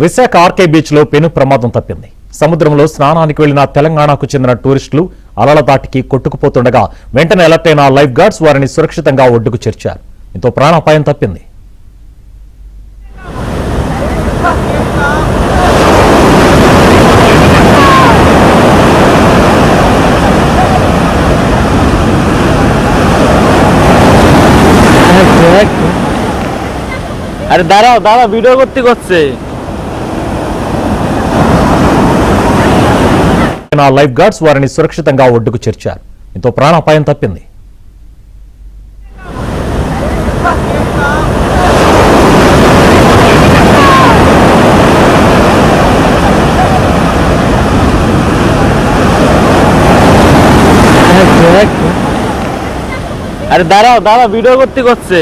Visakha RK beach లో పెను ప్రమాదం తప్పింది. సముద్రంలో స్నానానికి వెళ్లిన తెలంగాణకు చెందిన టూరిస్టులు అలల దాటికి కొట్టుకుపోతుండగా వెంటనే అలర్ట్ అయిన లైఫ్ గార్డ్స్ వారిని సురక్షితంగా ఒడ్డుకు చేర్చారు. దీంతో ప్రాణాపాయం తప్పింది. আরে দাঁড়াও দাঁড়াও ভিডিও করছে లైఫ్ గార్డ్స్ వారిని సురక్షితంగా ఒడ్డుకు చేర్చారు. దీంతో ప్రాణాపాయం తప్పింది. আরে দাঁড়াও দাঁড়াও ভিডিও করছে